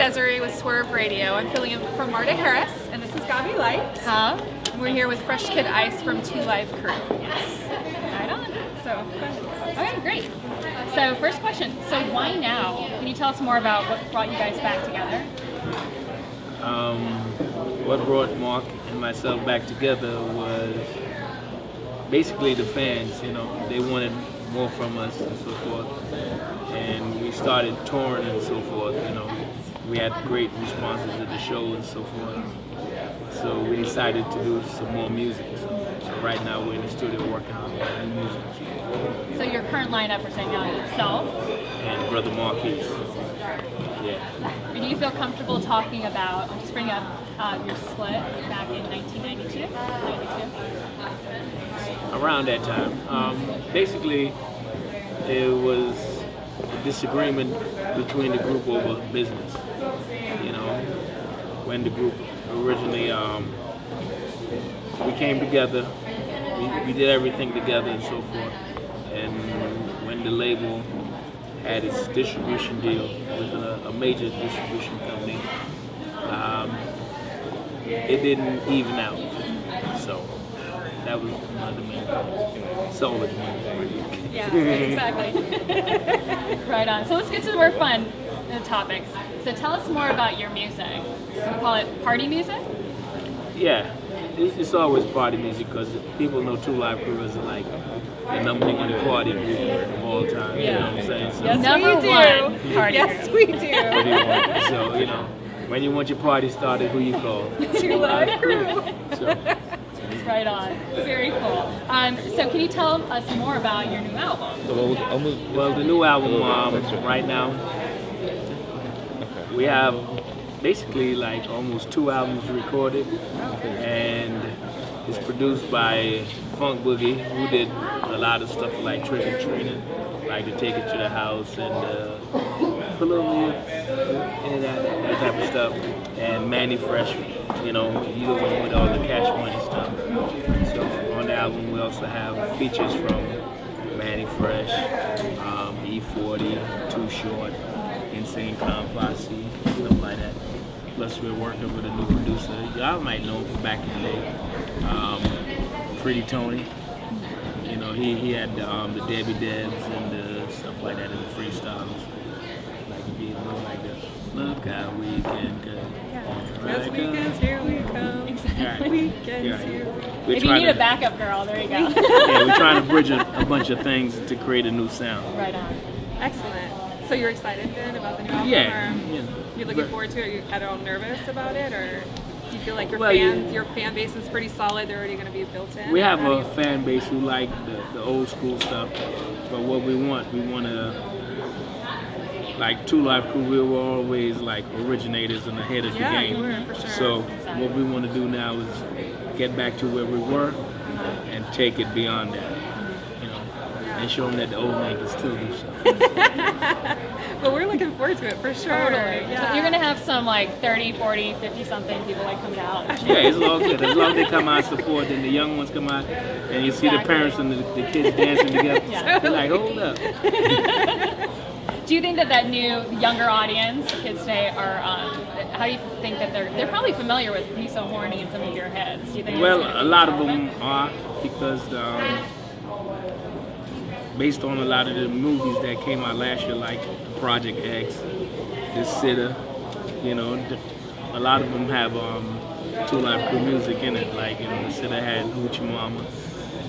Desiree with Swerve Radio. I'm filling in for Marta Harris, and this is Gabi Light. And we're here with Fresh Kid Ice from 2 Live Crew. Yes. Right on. So, okay, great. So, first question. So, why now? Can you tell us more about what brought you guys back together? What brought Mark and myself back together was basically the fans. You know, they wanted more from us and so forth. And we started touring and so forth. You know, we had great responses at the show and so forth. So we decided to do some more music. So right now we're in the studio working on new music. So your current lineup, we're saying now yourself and Brother Marquis. Yeah. And do you feel comfortable talking about, I'll just bring up your split back in 1992? Around that time. Basically, it was a disagreement between the group over business. You know, when the group originally, we came together, we did everything together and so forth. And when the label had its distribution deal with a major distribution company, it didn't even out. So that was one of the main things. So was one. Yeah, exactly. Right on. So let's get to the more fun topics. So tell us more about your music. We call it party music? Yeah, it's always party music because people know 2 Live Crew is like the #1 party group of all time. Yeah. You know what I'm saying? So, yes, #1 party. Yes, we do. So, you know, when you want your party started, who you call? 2 Live Crew. So. Right on. Very cool. So can you tell us more about your new album? Well, the new album right now, we have basically like almost 2 albums recorded, and it's produced by Funk Boogie, who did a lot of stuff like Trick or Treating, like to Take It to the House and put a little and that type of stuff. And Manny Fresh, you know, he's the one with all the Cash Money stuff. So on the album we also have features from Manny Fresh, E40, Too Short, Insane Clown Posse, stuff like that. Plus we're working with a new producer. Y'all might know him from back in the day. Pretty Tony. You know, he had the Debbie Debs and the stuff like that in the freestyles. Like to be a little like that. Look how we can go. This weekend's here we come. Exactly. Weekend's here. If you need a backup girl, there you go. Yeah, we're trying to bridge a bunch of things to create a new sound. Right on. Excellent. So you're excited then about the new album? Yeah. You're looking forward to it? Are you at all nervous about it? Or do you feel like your fan base is pretty solid? They're already going to be built in? We have a fan base who like the old school stuff. But what we want to, like 2 Live Crew, we were always like originators and ahead of the game. You were, for sure. So what we want to do now is get back to where we were and take it beyond that, you know, and show them that the old man can still do something. But we're looking forward to it for sure. Totally. Yeah. So you're going to have some like 30, 40, 50 something people like coming out. Yeah, it's all good. As long as they come out and support, then the young ones come out and you see the parents and the kids dancing together. Yeah. They're like, hold up. Do you think that new younger audience, the kids today, are? How do you think that they're probably familiar with "Me So Horny" and some of your hits? Do you think? Well, a lot of them are because based on a lot of the movies that came out last year, like Project X, The Sitter, you know, a lot of them have 2 Live Crew music in it. Like, you know, The Sitter had Hoochie Mama,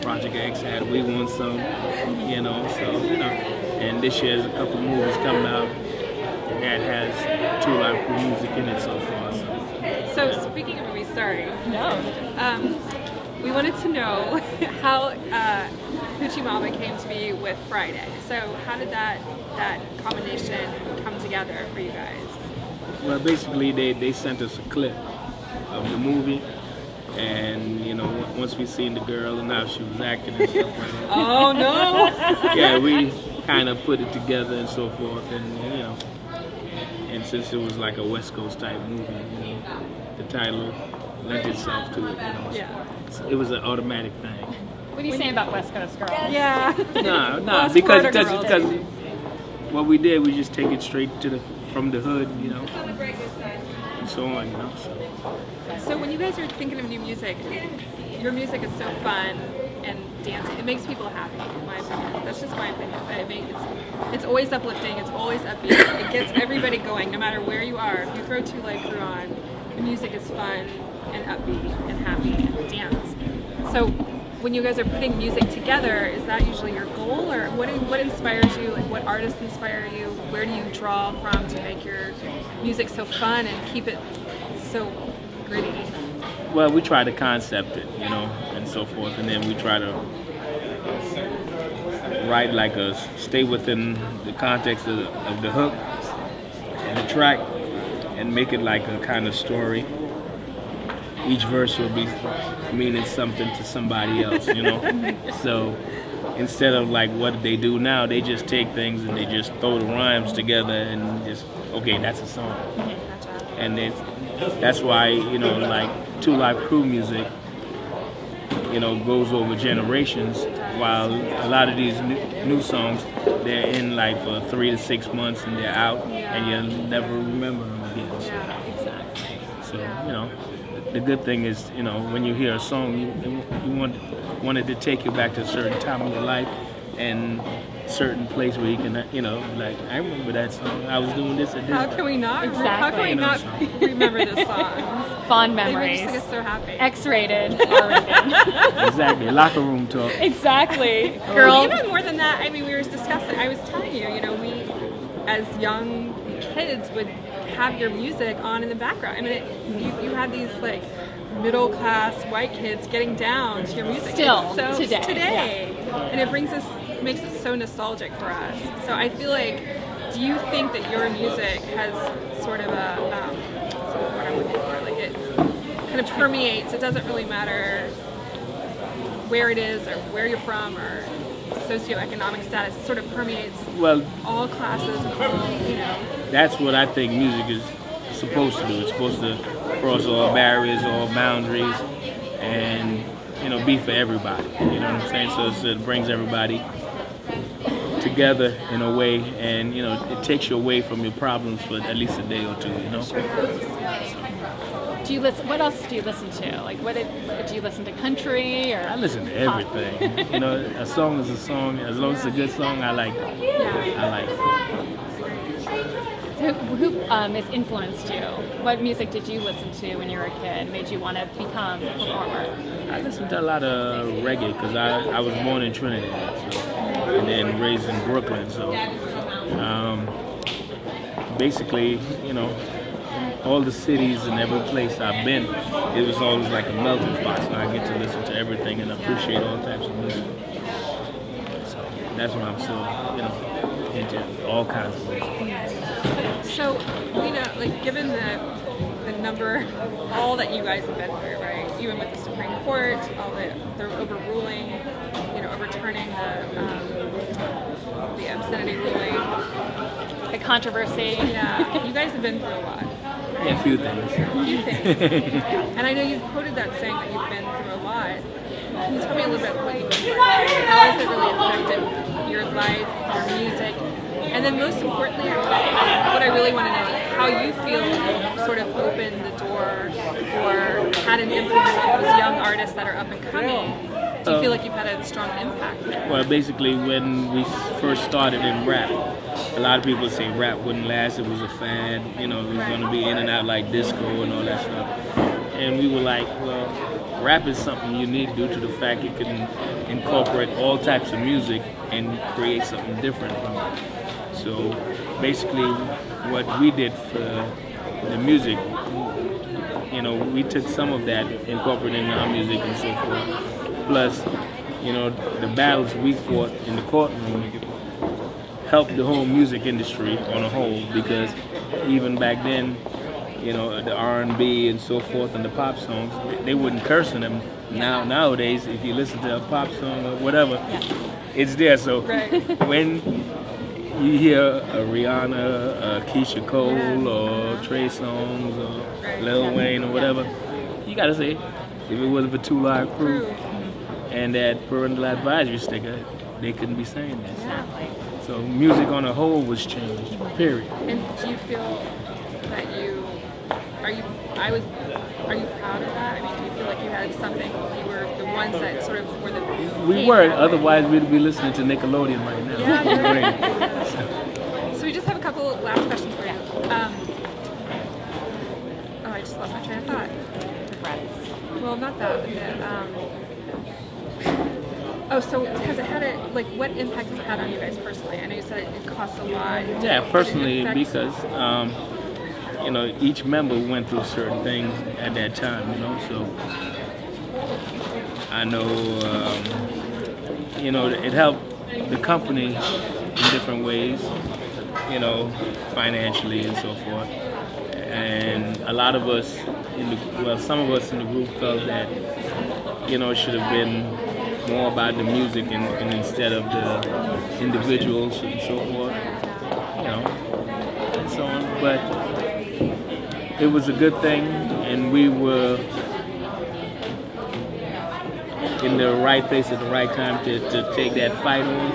Project X had We Want Some, you know, so, you know. And this year, there's a couple movies coming out that has 2 Live Crew music in it so far. So speaking of movies, sorry. No. We wanted to know how Hoochie Mama came to be with Friday. So how did that combination come together for you guys? Well, basically, they sent us a clip of the movie. And, you know, once we seen the girl and how she was acting and stuff like that. Oh, no! Yeah, we kind of put it together and so forth, and you know, and since it was like a West Coast type movie, you know, the title lent itself to it. You know, so it was an automatic thing. What are you saying about West Coast girls? Yeah. No, because what we did, we just take it straight to the from the hood, you know, and so on, you know. So when you guys are thinking of new music, your music is so fun and dancing. It makes people happy, in my opinion. That's just my opinion. It's always uplifting. It's always upbeat. It gets everybody going, no matter where you are. If you throw Two Live Crew on, the music is fun and upbeat and happy and dance. So when you guys are putting music together, is that usually your goal, or what inspires you? Like, what artists inspire you? Where do you draw from to make your music so fun and keep it so gritty? Well, we try to concept it, you know, and so forth, and then we try to write stay within the context of the hook and the track, and make it like a kind of story. Each verse will be meaning something to somebody else, you know. So instead of like what they do now, they just take things and they just throw the rhymes together and just, okay, that's a song. And that's why, you know, like Two Live Crew music, you know, goes over generations, while a lot of these new songs, they're in like for 3 to 6 months and they're out, and you'll never remember them again. So, Yeah, exactly. so you know, the good thing is, you know, when you hear a song, you want it to take you back to a certain time of your life and certain place where you can, you know, like, I remember that song. I was doing this at this. How can we not? Exactly. How can we not remember this song? Fond They memories. make us so happy. X-rated, R-rated. Exactly, locker room talk. Exactly. Well, Girl, even more than that, I mean, we were discussing, I was telling you, you know, we, as young kids, would have your music on in the background. I mean, you had these, like, middle-class white kids getting down to your music. Still, It's so, today. And it makes it so nostalgic for us. So I feel like, do you think that your music has sort of a, what I'm looking for, like it kind of permeates, it doesn't really matter where it is or where you're from or socioeconomic status, it sort of permeates all classes and all, you know. That's what I think music is supposed to do. It's supposed to cross all barriers, all boundaries, and, you know, be for everybody. You know what I'm saying? So it brings everybody together in a way, and, you know, it takes you away from your problems for at least a day or two, you know? do you listen? What else do you listen to? Like, do you listen to country or? I listen to everything. You know, a song is a song. As long as it's a good song, I like it. I like it. Who has influenced you? What music did you listen to when you were a kid? Made you want to become a performer? I listen to a lot of reggae because I was born in Trinidad, so, and then raised in Brooklyn. So basically, you know, in all the cities and every place I've been, it was always like a melting pot. So I get to listen to everything and appreciate all types of music. So that's why I'm so, you know, into all kinds of music. So, you know, like, given the number, all that you guys have been through, right? Even with the Supreme Court, all the overruling, you know, overturning the obscenity ruling. The controversy. Yeah, you guys have been through a lot. Yeah, a few things. A few things. And I know you've quoted that saying that you've been through a lot. Can you tell me a little bit how has it really affected your life, your music? And then most importantly, what I really want to know is how you feel sort of opened the door or had an influence on those young artists that are up and coming. Do you feel like you've had a strong impact? Well, basically, when we first started in rap, a lot of people say rap wouldn't last, it was a fad, you know, it was going to be in and out like disco and all that stuff. And we were like, well, rap is something unique due to the fact it can incorporate all types of music and create something different from it. So basically what we did for the music, you know, we took some of that, incorporated in our music and so forth. Plus, you know, the battles we fought in the courtroom helped the whole music industry on a whole, because even back then, you know, the R&B and so forth and the pop songs, they wouldn't curse in them. Nowadays, if you listen to a pop song or whatever, it's there. So when you hear a Rihanna, a Keisha Cole, or Trey Songz, or Lil Wayne, or whatever, you gotta say, if it wasn't for Two Live Crew and that parental advisory sticker, they couldn't be saying that. Exactly. So music on a whole was changed, period. And do you feel that are you proud of that? I mean, do you feel like you had something, you were the ones that sort of were the... We were, otherwise we'd be listening to Nickelodeon right now. So we just have a couple last questions for you. I just lost my train of thought. Well, not that. So has it had what impact has it had on you guys personally? I know you said it costs a lot. Yeah, personally, because each member went through certain things at that time, so I know, it helped the company in different ways, financially and so forth. And a lot of us, some of us in the group felt that, it should have been more about the music and instead of the individuals and so forth, and so on. But it was a good thing, and we were in the right place at the right time to take that fight on,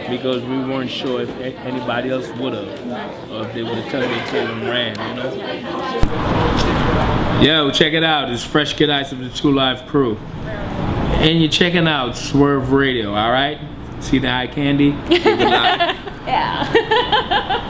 because we weren't sure if anybody else would have, or if they would have tucked their tail and ran, Yo, check it out. It's Fresh Kid Ice of the 2 Live crew. And you're checking out Swerve Radio, all right? See the eye candy? Yeah.